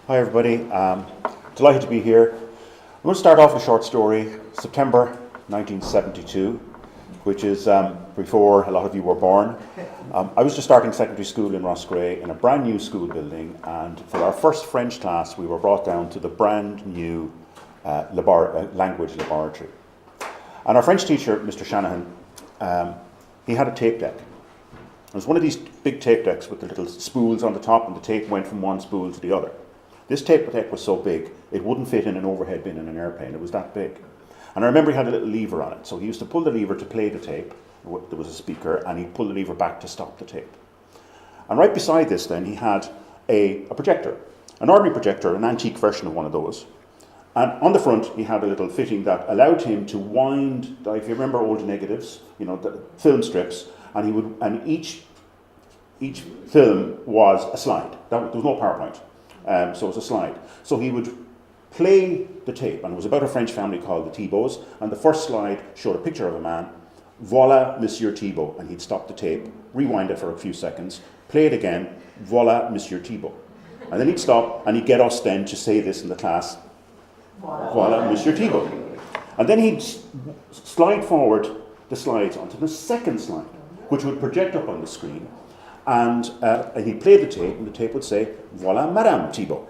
Hi everybody, delighted to be here. I'm going to start off with a short story, September 1972, which is before a lot of you were born. I was just starting secondary school in Roscrea in a brand new school building, and for our first French class we were brought down to the brand new language laboratory. And our French teacher, Mr. Shanahan, he had a tape deck. It was one of these big tape decks with the little spools on the top, and the tape went from one spool to the other. This tape deck was so big, it wouldn't fit in an overhead bin in an airplane. It was that big. And I remember he had a little lever on it. So he used to pull the lever to play the tape. There was a speaker, and he'd pull the lever back to stop the tape. And right beside this then, he had a projector, an ordinary projector, an antique version of one of those. And on the front, he had a little fitting that allowed him to wind, if you remember old negatives, the film strips, and each film was a slide. There was no PowerPoint. So it was a slide. So he would play the tape, and it was about a French family called the Thibauts, and the first slide showed a picture of a man, voila, Monsieur Thibault, and he'd stop the tape, rewind it for a few seconds, play it again, voila, Monsieur Thibault. And then he'd stop, and he'd get us then to say this in the class, voila, Monsieur Thibault. And then he'd slide forward the slides onto the second slide, which would project up on the screen, and he'd play the tape, and the tape would say, voila, Madame Thibault.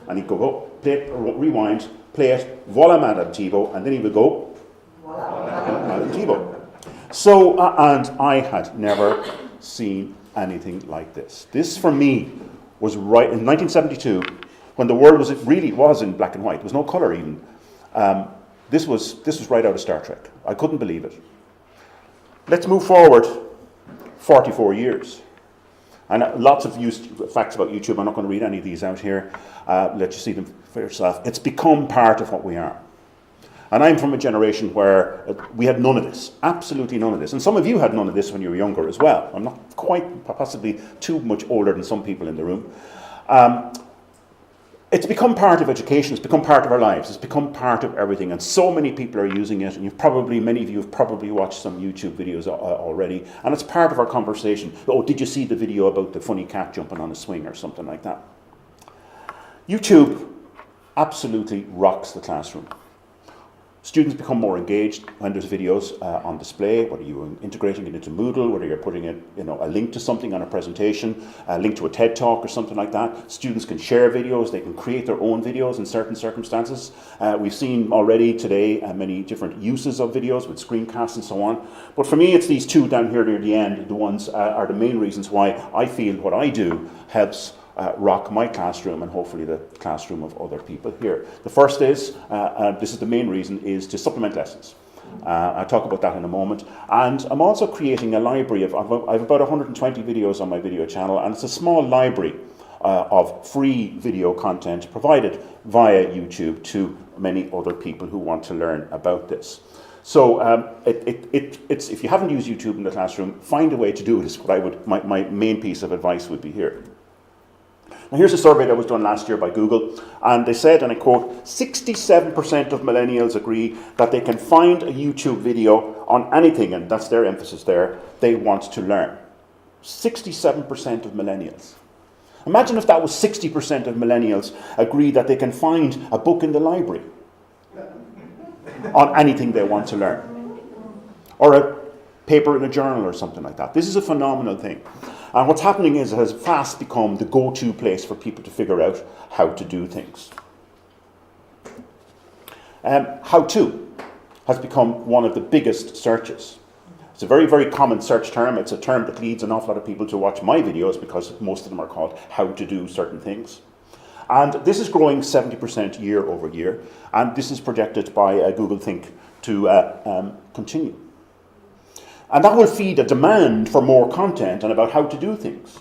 And he'd go, play it, rewind, play it, voila, Madame Thibault, and then he would go, voila, Madame Thibault. So, and I had never seen anything like this. This, for me, was right in 1972, when the world really was in black and white. There was no colour even. This was right out of Star Trek. I couldn't believe it. Let's move forward 44 years. And lots of facts about YouTube. I'm not going to read any of these out here. Let you see them for yourself. It's become part of what we are. And I'm from a generation where we had none of this. Absolutely none of this. And some of you had none of this when you were younger as well. I'm not quite, possibly too much older than some people in the room. It's become part of education. It's become part of our lives. It's become part of everything. And so many people are using it. And many of you have probably watched some YouTube videos already. And it's part of our conversation. Oh, did you see the video about the funny cat jumping on a swing or something like that? YouTube absolutely rocks the classroom. Students become more engaged when there's videos on display, whether you're integrating it into Moodle, whether you're putting a link to something on a presentation, a link to a TED Talk or something like that. Students can share videos, they can create their own videos in certain circumstances. We've seen already today many different uses of videos with screencasts and so on. But for me, it's these two down here near the end, the ones are the main reasons why I feel what I do helps rock my classroom and hopefully the classroom of other people here. The first is, this is the main reason, is to supplement lessons. I'll talk about that in a moment. And I'm also creating a library I have about 120 videos on my video channel, and it's a small library of free video content provided via YouTube to many other people who want to learn about this. So it's if you haven't used YouTube in the classroom, find a way to do it is what my main piece of advice would be here. Now here's a survey that was done last year by Google, and they said, and I quote, 67% of millennials agree that they can find a YouTube video on anything, and that's their emphasis there, they want to learn. 67% of millennials. Imagine if that was 60% of millennials agree that they can find a book in the library on anything they want to learn. Or a paper in a journal or something like that. This is a phenomenal thing. And what's happening is it has fast become the go-to place for people to figure out how to do things. How to has become one of the biggest searches. It's a very, very common search term. It's a term that leads an awful lot of people to watch my videos because most of them are called how to do certain things. And this is growing 70% year over year. And this is projected by Google Think to continue. And that will feed a demand for more content and about how to do things.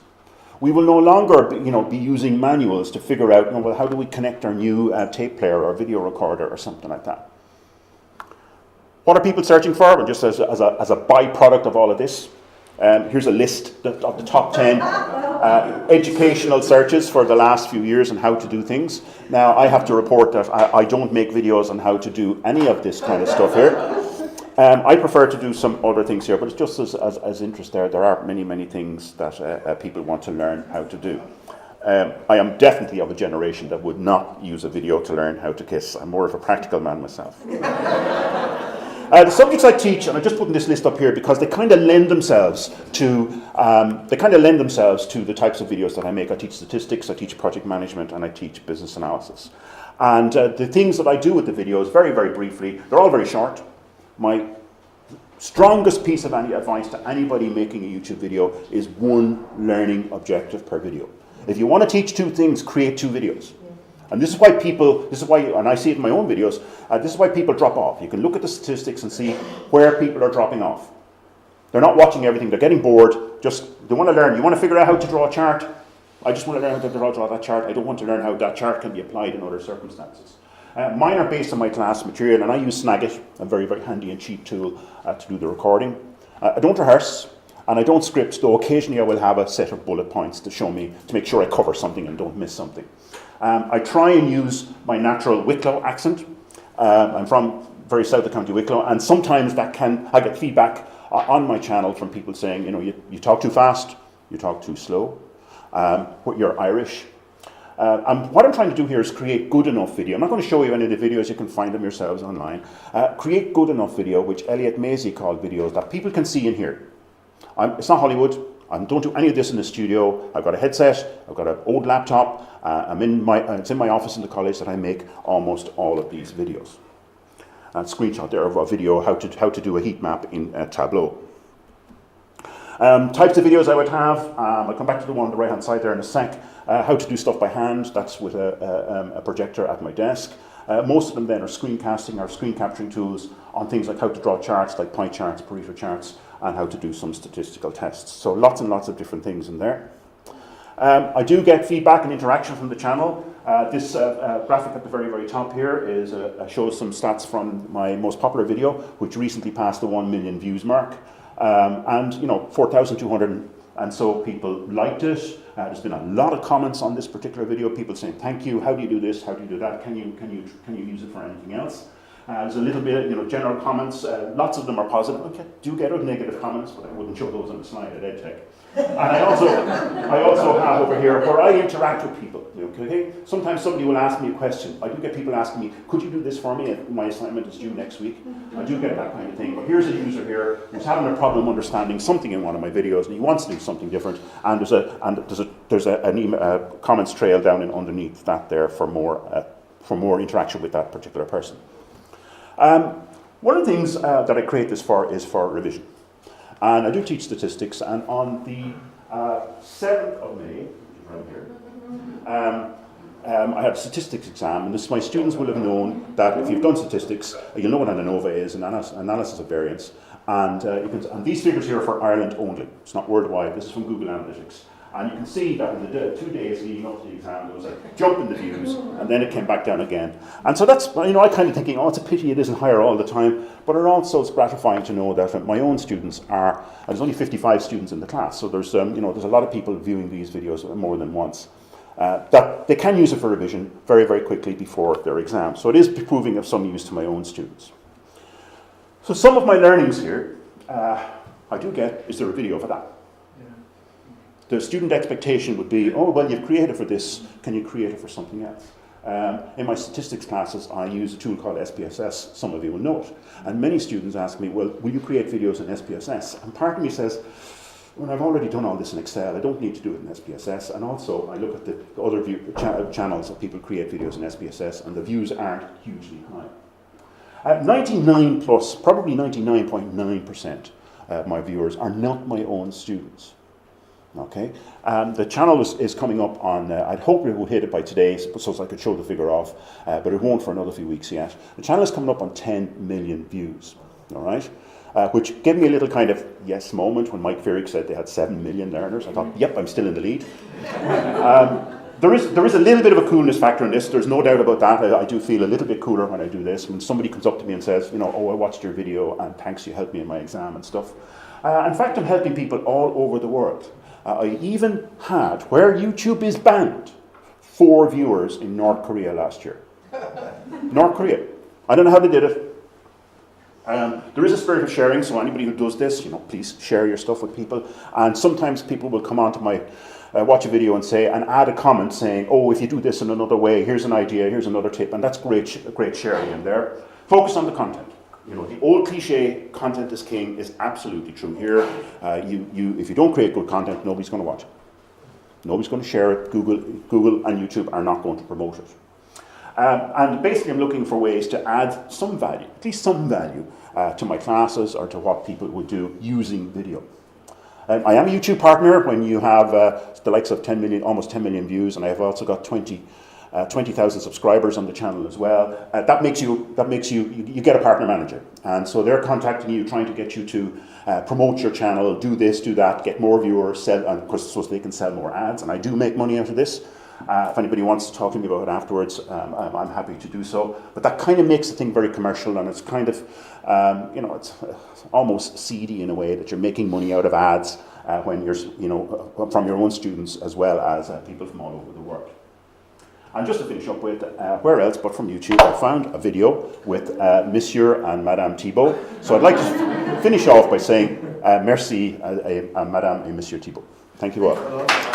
We will no longer be using manuals to figure out, well, how do we connect our new tape player or video recorder or something like that. What are people searching for? And just as a byproduct of all of this, here's a list of the top 10 educational searches for the last few years on how to do things. Now, I have to report that I don't make videos on how to do any of this kind of stuff here. I prefer to do some other things here, but it's just as interest there. There are many, many things that people want to learn how to do. I am definitely of a generation that would not use a video to learn how to kiss. I'm more of a practical man myself. The subjects I teach, and I'm just putting this list up here because they kind of lend themselves to the types of videos that I make. I teach statistics, I teach project management, and I teach business analysis. And the things that I do with the videos, very, very briefly, they're all very short. My strongest piece of any advice to anybody making a YouTube video is one learning objective per video. If you want to teach two things, create two videos. And this is why and I see it in my own videos, this is why people drop off. You can look at the statistics and see where people are dropping off. They're not watching everything, they're getting bored, they want to learn. You want to figure out how to draw a chart? I just want to learn how to draw that chart. I don't want to learn how that chart can be applied in other circumstances. Mine are based on my class material, and I use Snagit, a very, very handy and cheap tool to do the recording. I don't rehearse, and I don't script, though occasionally I will have a set of bullet points to make sure I cover something and don't miss something. I try and use my natural Wicklow accent. I'm from very south of County Wicklow, and sometimes I get feedback on my channel from people saying, you talk too fast, you talk too slow, you're Irish. And what I'm trying to do here is create good enough video. I'm not going to show you any of the videos, you can find them yourselves online. Create good enough video, which Elliot Maisy called videos, that people can see and hear. It's not Hollywood. I don't do any of this in the studio. I've got a headset, I've got an old laptop, it's in my office in the college that I make almost all of these videos. And screenshot there of a video how to do a heat map in Tableau. Types of videos I would have, I'll come back to the one on the right hand side there in a sec. How to do stuff by hand, that's with a projector at my desk. Most of them then are screencasting or screen capturing tools on things like how to draw charts like pie charts, Pareto charts, and how to do some statistical tests. So lots and lots of different things in there. I do get feedback and interaction from the channel. This graphic at the very, very top here shows some stats from my most popular video, which recently passed the 1 million views mark. And 4,200 and so people liked it. There's been a lot of comments on this particular video, people saying thank you, how do you do this, how do you do that, can you use it for anything else? There's a little bit of general comments, lots of them are positive. Okay, do get negative comments, but I wouldn't show those on the slide at EdTech. And I also have over here where I interact with people. Okay? Sometimes somebody will ask me a question. I do get people asking me, could you do this for me? My assignment is due next week. I do get that kind of thing. But here's a user here who's having a problem understanding something in one of my videos, and he wants to do something different. And there's a comments trail down in underneath that there for more interaction with that particular person. One of the things that I create this for is for revision. And I do teach statistics, and on the 7th of May, right here, I had a statistics exam, and my students will have known that if you've done statistics, you'll know what an ANOVA is, an analysis of variance, and these figures here are for Ireland only. It's not worldwide, this is from Google Analytics. And you can see that in the 2 days leading up to the exam, there was a jump in the views, and then it came back down again. And so that's, I kind of thinking, it's a pity it isn't higher all the time, but it also is gratifying to know that my own students and there's only 55 students in the class, so there's, there's a lot of people viewing these videos more than once. That they can use it for revision very, very quickly before their exam. So it is proving of some use to my own students. So some of my learnings here, I do get, is there a video for that? The student expectation would be, you've created for this, can you create it for something else? In my statistics classes, I use a tool called SPSS, some of you will know it. And many students ask me, well, will you create videos in SPSS? And part of me says, well, I've already done all this in Excel, I don't need to do it in SPSS. And also, I look at the other channels that people create videos in SPSS, and the views aren't hugely high. 99 plus, probably 99.9% of my viewers are not my own students. Okay, the channel is coming up on, I'd hope it will hit it by today so I could show the figure off, but it won't for another few weeks yet. The channel is coming up on 10 million views, all right? Which gave me a little kind of yes moment when Mike Feerick said they had 7 million learners. I thought, yep, I'm still in the lead. There is a little bit of a coolness factor in this, there's no doubt about that. I do feel a little bit cooler when I do this. When somebody comes up to me and says, I watched your video and thanks, you helped me in my exam and stuff. In fact, I'm helping people all over the world. I even had, where YouTube is banned, 4 viewers in North Korea last year. North Korea. I don't know how they did it. There is a spirit of sharing, so anybody who does this, please share your stuff with people. And sometimes people will come onto my watch a video and add a comment saying, oh, if you do this in another way, here's an idea, here's another tip, and that's great sharing in there. Focus on the content. You know, the old cliche, content is king, is absolutely true here. If you don't create good content, nobody's going to watch it. Nobody's going to share it. Google and YouTube are not going to promote it. And basically I'm looking for ways to add some value, at least some value, to my classes or to what people would do using video. I am a YouTube partner when you have the likes of 10 million, almost 10 million views, and I have also got 20,000 subscribers on the channel as well. That makes you get a partner manager, and so they're contacting you, trying to get you to promote your channel, do this, do that, get more viewers, sell, and of course so they can sell more ads. And I do make money out of this. If anybody wants to talk to me about it afterwards, I'm happy to do so. But that kind of makes the thing very commercial, and it's kind of, it's almost seedy in a way that you're making money out of ads when you're, from your own students as well as people from all over the world. And just to finish up with, where else but from YouTube, I found a video with Monsieur and Madame Thibault. So I'd like to finish off by saying merci à Madame et Monsieur Thibault. Thank you all.